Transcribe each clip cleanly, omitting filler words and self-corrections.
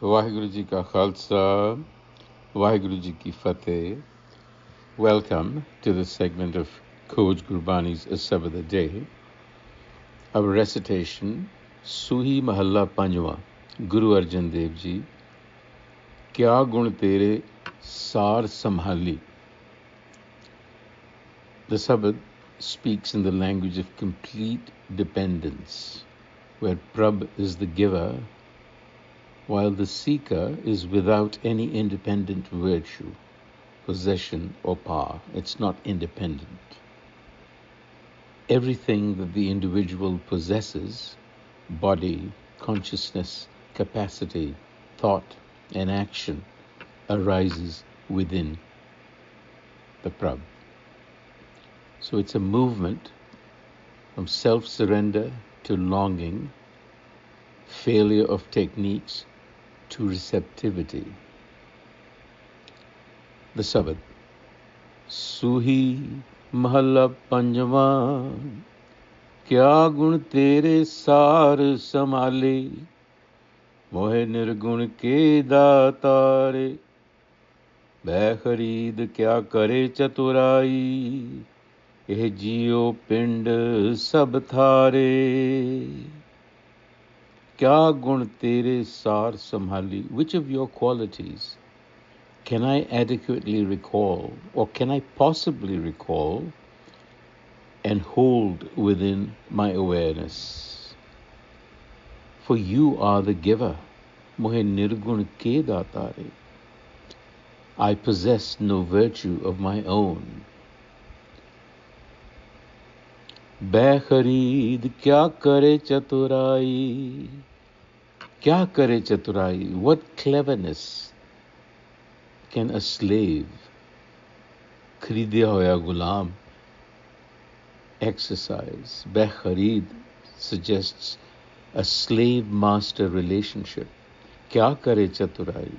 Vaheguru Ji Ka Khalsa, Vaheguru Ji Ki Fateh. Welcome to this segment of Coach Gurbani's a-sabad-a-day. Our recitation, Suhi Mahalla Panjwa, Guru Arjan Dev Ji. Kya gun tere saar samali. The sabad speaks in the language of complete dependence, where Prabh is the giver, while the seeker is without any independent virtue, possession, or power. It's not independent. Everything that the individual possesses, body, consciousness, capacity, thought, and action, arises within the Prabh. So it's a movement from self-surrender to longing, failure of techniques to receptivity. The Sabad. Suhi Mahalla Panjwa, Kya gun tere saar samali, Mohe nirgun ke daatare, Beh khareed kya kare chaturai, Eh jiyo pind sab thare. Kya gun tere saar samali. Which of your qualities can I adequately recall, or can I possibly recall and hold within my awareness? For you are the giver. Mohe nirgun ke daatare. I possess no virtue of my own. Beh khareed kya kare chaturai. Kya kare chaturai? What cleverness can a slave, khridiya hoya gulam, exercise? Beh khareed suggests a slave-master relationship. Kya kare chaturai?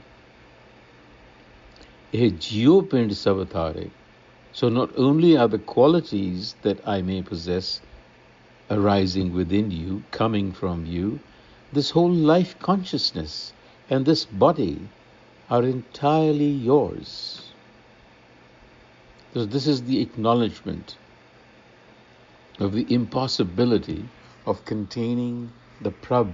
Eh jiyo pind sab thare. So not only are the qualities that I may possess arising within you, coming from you, this whole life consciousness and this body are entirely yours. So this is the acknowledgement of the impossibility of containing the Prabh,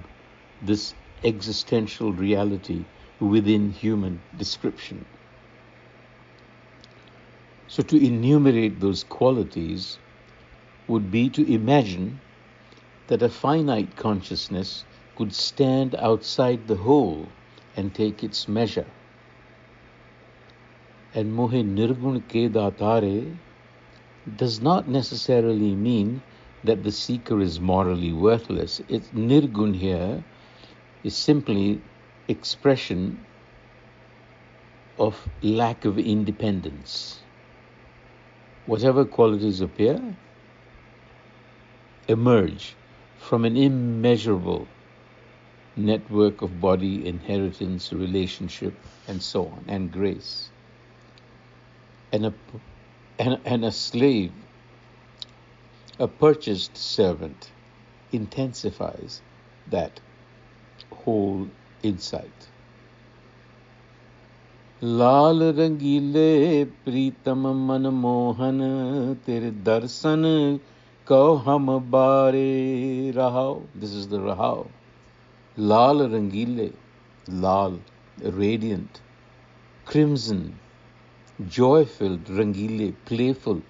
this existential reality within human description. So to enumerate those qualities would be to imagine that a finite consciousness could stand outside the whole and take its measure. And mohe nirgun ke daatare does not necessarily mean that the seeker is morally worthless. Nirgun here is simply expression of lack of independence. Whatever qualities appear, emerge from an immeasurable network of body, inheritance, relationship, and so on, and grace. And a slave, a purchased servant, intensifies that whole insight. लाल रंगीले प्रीतम मन मोहन तेरे दर्शन को हम बारे रहाओ. This is the rahao. Lal rangile, lal, radiant, crimson, joy-filled, rangile, playful.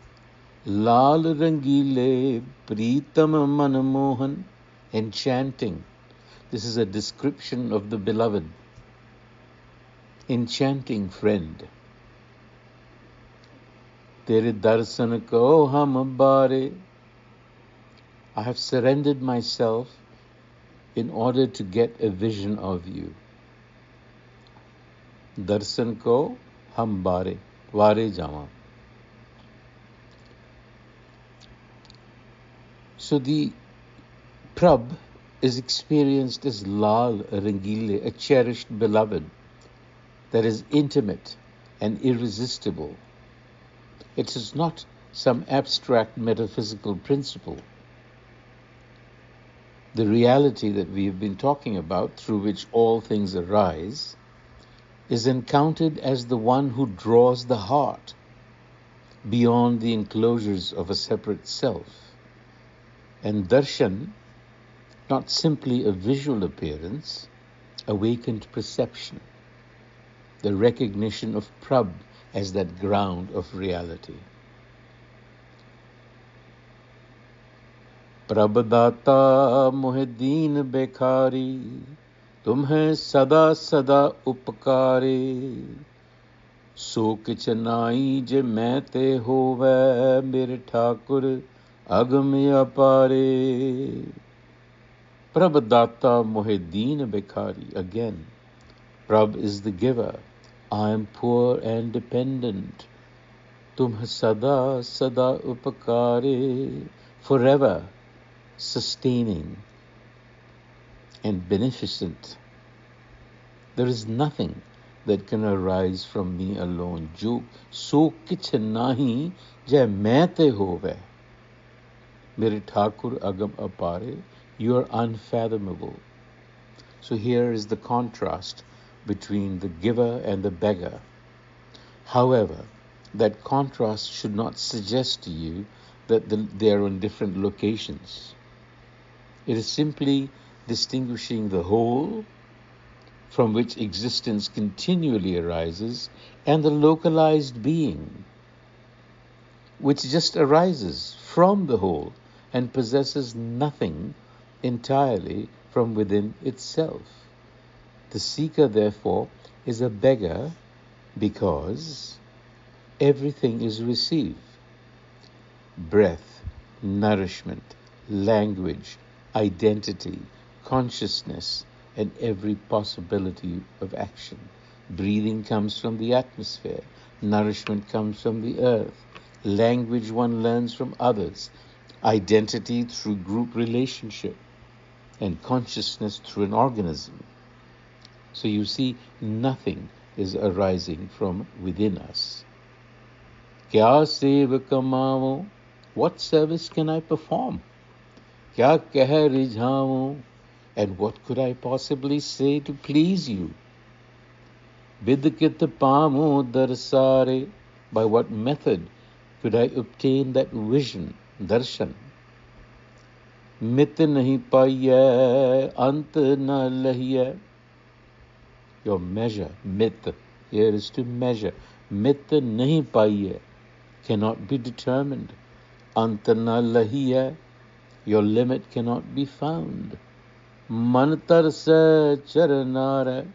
Lal rangile pritam man mohan, enchanting. This is a description of the beloved. Enchanting friend. Tere darsan ko hum bare. I have surrendered myself in order to get a vision of you. Darsan ko hum bare, vare jama. So the Prabh is experienced as Lal Rangile, a cherished beloved that is intimate and irresistible. It is not some abstract metaphysical principle. The reality that we have been talking about, through which all things arise, is encountered as the one who draws the heart beyond the enclosures of a separate self. And darshan, not simply a visual appearance, awakened perception, the recognition of Prabh as that ground of reality. Prabh data mohe deen bekhari, tumhe sada sada upkare, so kich nahi je main te hove, mere Thakur agam apare. Prabh data mohe deen bekhari. Again, Prabh is the giver. I am poor and dependent. Tum sada sada upakare, forever sustaining and beneficent. There is nothing that can arise from me alone. Jo so kich nahi jai main te hove. Mere Thakur agam apare. You are unfathomable. So here is the contrast between the giver and the beggar. However, that contrast should not suggest to you that they are on different locations. It is simply distinguishing the whole from which existence continually arises and the localized being which just arises from the whole and possesses nothing entirely from within itself. The seeker, therefore, is a beggar because everything is received. Breath, nourishment, language, identity, consciousness, and every possibility of action. Breathing comes from the atmosphere. Nourishment comes from the earth. Language one learns from others. Identity through group relationship. And consciousness through an organism. So you see, nothing is arising from within us. Kya seva kamavo? What service can I perform? Kya keh rijhavo? And what could I possibly say to please you? Vidkit pamo darsare. By what method could I obtain that vision, darshan? Mit nahi paiye, ant na lahiye. Your measure, mit, here is to measure. Mit nahi paiye, cannot be determined. Ant na lahiye, your limit cannot be found. Mantar se charanare,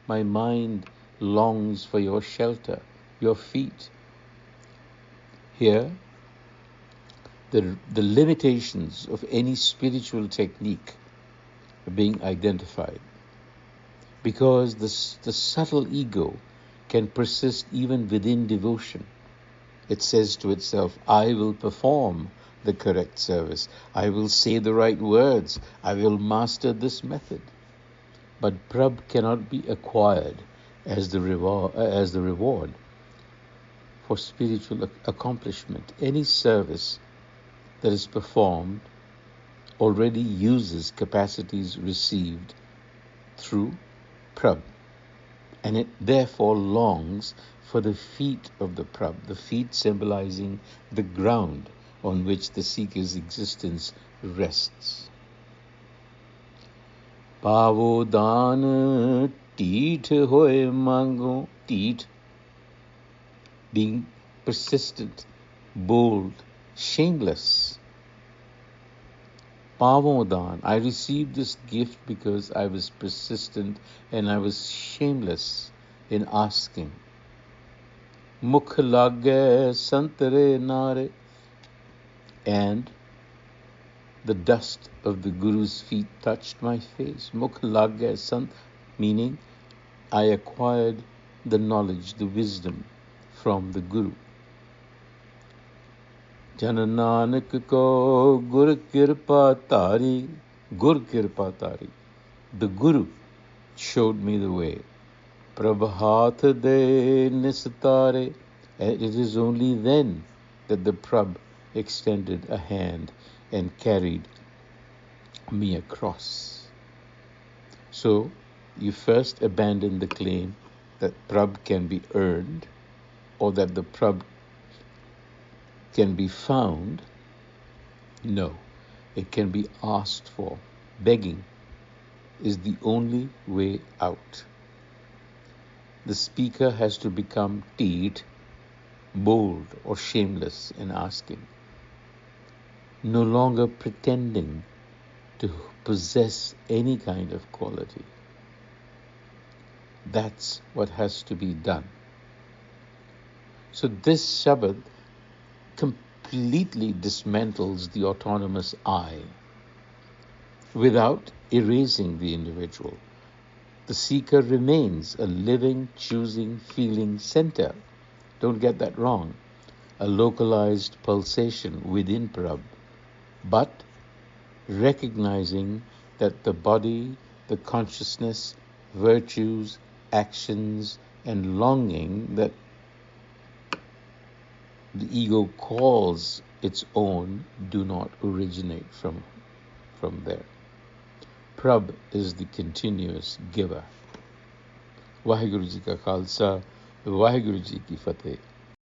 my mind longs for your shelter, your feet. Here, the limitations of any spiritual technique are being identified. Because the subtle ego can persist even within devotion. It says to itself, I will perform the correct service. I will say the right words. I will master this method. But Prabh cannot be acquired as the reward for spiritual accomplishment. Any service that is performed already uses capacities received through Prabh, and it therefore longs for the feet of the Prabh, the feet symbolizing the ground on which the seeker's existence rests. Pavo dan teeth hoye mango, teeth, being persistent, bold, shameless. Pavodan, I received this gift because I was persistent and I was shameless in asking. Mukh lage santare nare, and the dust of the Guru's feet touched my face. Mukh lage sant, meaning I acquired the knowledge, the wisdom from the Guru. Jan Nanak ko Gur Kirpa Tari, Gur Kirpa Tari. The Guru showed me the way. Prabhat de Nisatare. And it is only then that the Prabh extended a hand and carried me a cross. So you first abandon the claim that prab can be earned or that the prab can be found. No, it can be asked for. Begging is the only way out. The speaker has to become teed, bold or shameless in asking, no longer pretending to possess any kind of quality. That's what has to be done. So this Shabad completely dismantles the autonomous I without erasing the individual. The seeker remains a living, choosing, feeling center. Don't get that wrong. A localized pulsation within Prab, but recognizing that the body, the consciousness, virtues, actions, and longing that the ego calls its own do not originate from there. Prab is the continuous giver. Vaheguru Ji ka Khalsa, Vaheguru Ji ki Fateh.